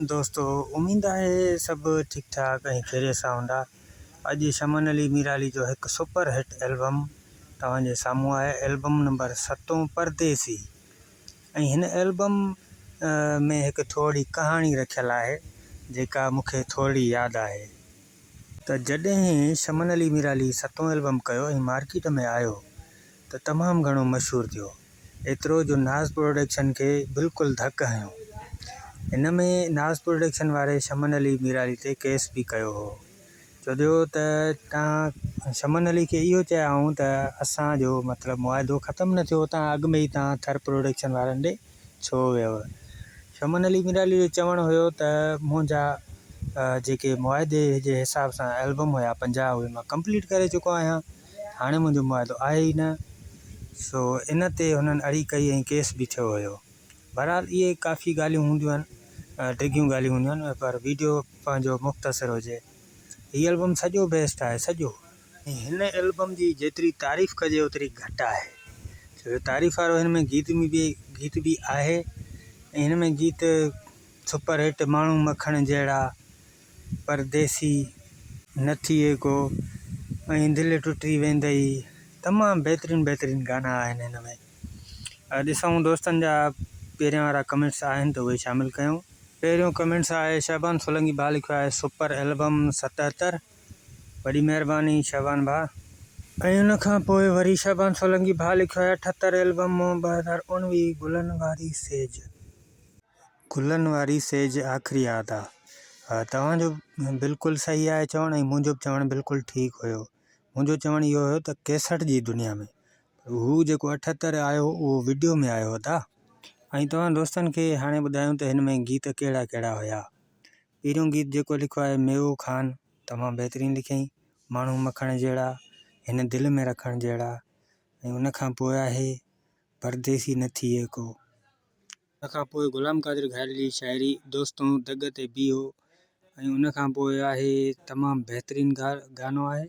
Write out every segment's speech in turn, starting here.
दोस्तों उम्मीद है सब ठीक ठाक ऐं ख़ैरियत सां हूंदा। अॼु शमन अली मीराली जो हिकु सुपर हिट एल्बम तव्हांजे साम्हूं आहे। एल्बम नंबर 7 परदेसी। ऐं हिन एल्बम में हिकु थोरी कहाणी रखियलु आहे जेका मूंखे थोरी यादि आहे। त जॾहिं शमन अली मीराली 7 एल्बम कयो ऐं मार्केट में आयो त तमामु घणो मशहूरु थियो, एतिरो जो नाज़ प्रोडक्शन खे बिल्कुलु धकु हयो। हिन में नाज़ प्रोडक्शन वारे शमन अली मीराली ते केस बि कयो हो। चयो त तव्हां शमन अली खे इहो चयाऊं त असांजो मतिलबु मुआदो ख़तमु न थियो, तव्हां अॻु में ई तव्हां थर प्रोडक्शन वारनि ॾे छो वियव। शमन अली मीराली जो चवणु हुयो त मुंहिंजा जेके मुआदे जे हिसाब सां एल्बम हुया 50 उहे मां कंप्लीट करे चुको आहियां, हाणे मुंहिंजो मुआदो आहे ई न। सो इन ते हुननि अड़ी कई ऐं केस बि थियो हुयो। बहरहाल इहे काफ़ी ॻाल्हियूं हूंदियूं आहिनि, डिघियूं ॻाल्हियूं हूंदियूं आहिनि, पर वीडियो पंहिंजो मुख़्तसिर हुजे। हीअ एल्बम सॼो बेस्ट आहे सॼो। ऐं हिन एल्बम जी जेतिरी तारीफ़ कजे ओतिरी घटि आहे, छो तारीफ़ वारो हिन में गीत बि आहे। ऐं हिन में गीत सुपर हिट माण्हू मखण जहिड़ा, परदेसी, न थिए को ऐं दिलि टुटी वेंदई, तमामु बहितरीनु गाना आहिनि हिन में। ॾिसूं दोस्तनि जा पहिरियां वारा कमेंट्स आहिनि त उहे शामिलु कयूं। पहिरियों कमेंट्स आहे शहबान सोलंकी भाउ लिखियो आहे सुपर एल्बम 77, वॾी महिरबानी शहबान भाउ। ऐं उन खां पोइ वरी शहबान सोलंकी भाउ लिखियो आहे 78 एल्बम 2019 गुलनि वारी सेज आख़िरी यादि आहे। हा, तव्हांजो बिल्कुलु सही आहे चवणु, ऐं मुंहिंजो बि चवणु बिल्कुलु ठीकु हुयो। मुंहिंजो चवणु इहो हुयो त 61 जी दुनिया में हू जेको 78 आयो उहो वीडियो में आयो हुता। ऐं तव्हां दोस्तनि खे हाणे ॿुधायूं त हिन में गीत कहिड़ा कहिड़ा हुया। पहिरियों गीत जेको लिखियो आहे मेवो ख़ान, तमामु बहितरीनु लिखियईं, माण्हू मखण जहिड़ा, हिन दिलि में रखण जहिड़ा। ऐं उन खां पोइ आहे परदेसी न थिए को। उन खां पोइ ग़ुलाम क़ादिर घायल जी शाइरी दोस्तों दग ते बीहो। ऐं उन खां पोइ आहे तमामु बहितरीनु गानो आहे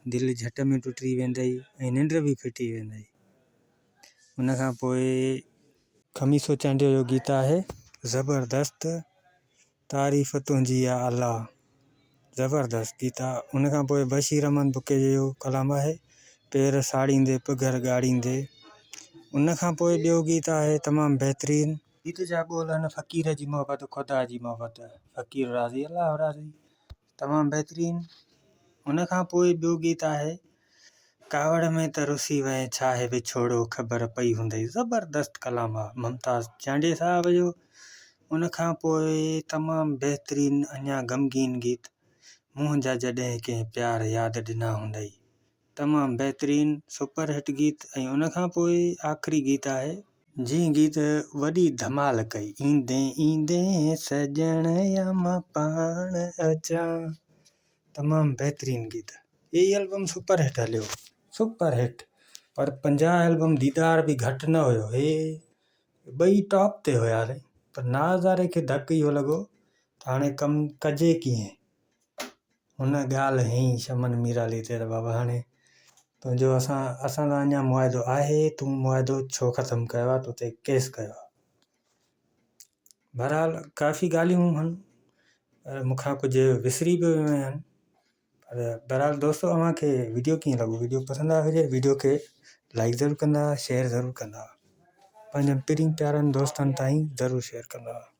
दिलि झट में टुटी वेंदई ऐं निंड बि फिटी वेंदई। उन खां पोइ खमीसो चांडियो जो गीत आहे ज़बरदस्त, तारीफ़ तुंहिंजी या अल्लाह, ज़बरदस्त गीत आहे। उन खां पोइ बशीर अहमद बुके जो कलाम आहे पेर साड़ींदे पघर ॻाड़ींदे। उन खां पोइ ॿियो गीत आहे तमामु बहितरीनु, गीत जा ॿोल आहिनि फ़क़ीर जी मोहबत ख़ुदा जी मोहबत, फ़क़ीर राज़ी अल्लाह राज़ी, तमामु बहितरीनु। उन खां पोइ ॿियो गीत आहे कावड़ में त रुसी वए छाहे विछोड़ो ख़बर पई हूंदई, ज़बरदस्त कलाम आहे मुमताज़ चांडिया साहब जो। उन खां पोइ तमामु बहितरीनु अञा ग़मगीन गीत मुंहिंजा जॾहिं कंहिं प्यार यादि ॾिना हूंदई, तमामु बहितरीनु सुपर हिट गीत। ऐं उन खां पोइ आख़िरी गीत आहे जंहिं गीत वॾी धमाल कई, ईंदे ईंदे सजण या मां पाण अचां, तमामु बहितरीनु गीत। इहा एल्बम सुपर हिट हलियो, सुपर हिट। पर 50 एल्बम दीदार बि घटि न हुयो, हे ॿई टॉप ते हुया। पर नाज़ वारे खे धकु इहो लॻो त हाणे कमु कजे कीअं। हुन ॻाल्हि हईं शमन मीराली ते त बाबा हाणे तुंहिंजो असां सां अञा मुआदो आहे, तूं मुआदो छो ख़तमु कयो आहे, तो ते केस कयो आहे। बहरहाल काफ़ी ॻाल्हियूं आहिनि, मूंखां कुझु विसरी बि वियूं आहिनि। पर बहरहाल दोस्तों अव्हांखे वीडियो कीअं लॻो, वीडियो पसंदि आयो हुजे वीडियो खे लाइक ज़रूरु कंदा, शेयर ज़रूरु कंदा, पंहिंजनि प्यारनि दोस्तनि ताईं ज़रूरु शेयर कंदा।